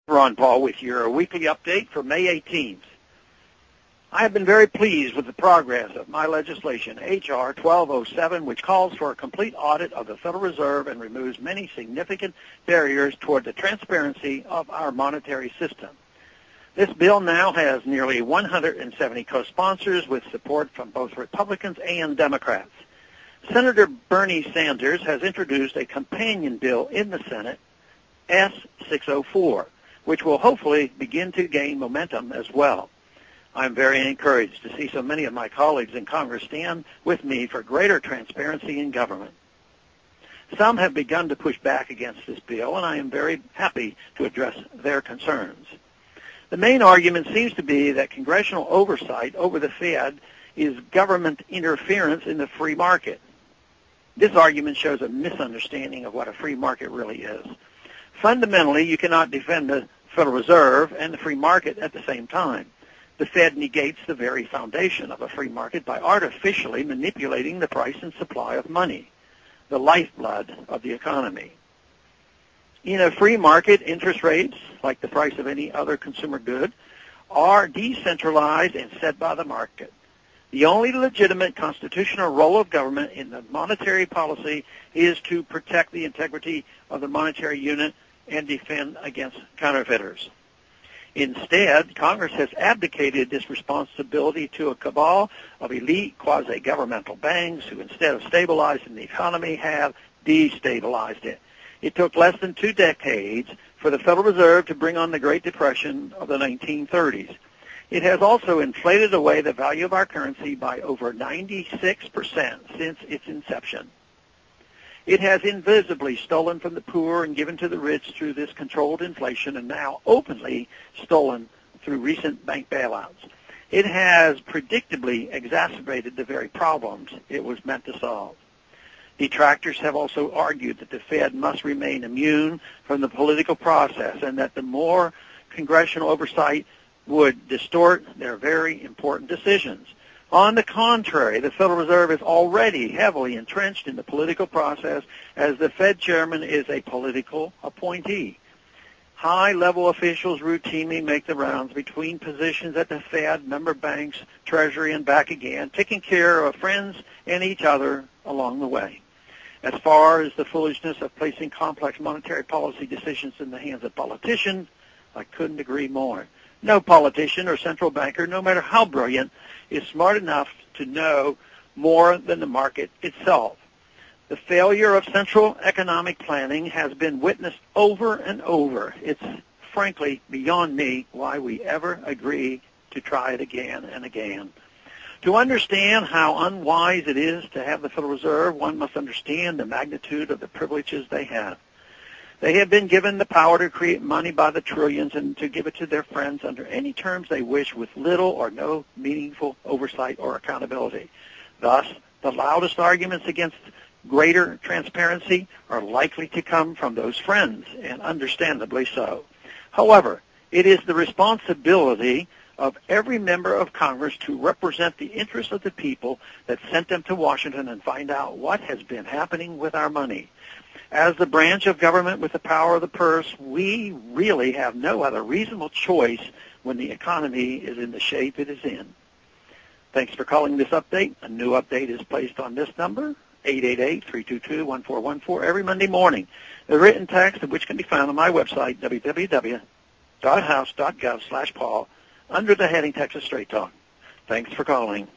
Ron Paul with your weekly update for May 18th. I have been very pleased with the progress of my legislation, H.R. 1207, which calls for a complete audit of the Federal Reserve and removes many significant barriers toward the transparency of our monetary system. This bill now has nearly 170 co-sponsors with support from both Republicans and Democrats. Senator Bernie Sanders has introduced a companion bill in the Senate, S-604, which will hopefully begin to gain momentum as well. I'm very encouraged to see so many of my colleagues in Congress stand with me for greater transparency in government. Some have begun to push back against this bill, and I am very happy to address their concerns. The main argument seems to be that congressional oversight over the Fed is government interference in the free market. This argument shows a misunderstanding of what a free market really is. Fundamentally, you cannot defend the Federal Reserve and the free market at the same time. The Fed negates the very foundation of a free market by artificially manipulating the price and supply of money, the lifeblood of the economy. In a free market, interest rates, like the price of any other consumer good, are decentralized and set by the market. The only legitimate constitutional role of government in the monetary policy is to protect the integrity of the monetary unit and defend against counterfeiters. Instead, Congress has abdicated this responsibility to a cabal of elite quasi-governmental banks who, instead of stabilizing the economy, have destabilized it. It took less than 2 decades for the Federal Reserve to bring on the Great Depression of the 1930s. It has also inflated away the value of our currency by over 96% since its inception. It has invisibly stolen from the poor and given to the rich through this controlled inflation, and now openly stolen through recent bank bailouts. It has predictably exacerbated the very problems it was meant to solve. Detractors have also argued that the Fed must remain immune from the political process and that the more congressional oversight would distort their very important decisions. On the contrary, the Federal Reserve is already heavily entrenched in the political process as the Fed chairman is a political appointee. High-level officials routinely make the rounds between positions at the Fed, member banks, Treasury, and back again, taking care of friends and each other along the way. As far as the foolishness of placing complex monetary policy decisions in the hands of politicians, I couldn't agree more. No politician or central banker, no matter how brilliant, is smart enough to know more than the market itself. The failure of central economic planning has been witnessed over and over. It's frankly beyond me why we ever agree to try it again and again. To understand how unwise it is to have the Federal Reserve, one must understand the magnitude of the privileges they have. They have been given the power to create money by the trillions and to give it to their friends under any terms they wish with little or no meaningful oversight or accountability. Thus, the loudest arguments against greater transparency are likely to come from those friends, and understandably so. However, it is the responsibility of every member of Congress to represent the interests of the people that sent them to Washington and find out what has been happening with our money. As the branch of government with the power of the purse, we really have no other reasonable choice when the economy is in the shape it is in. Thanks for calling this update. A new update is placed on this number, 888-322-1414, every Monday morning. The written text of which can be found on my website, www.house.gov/Paul, under the heading Texas Straight Talk. Thanks for calling.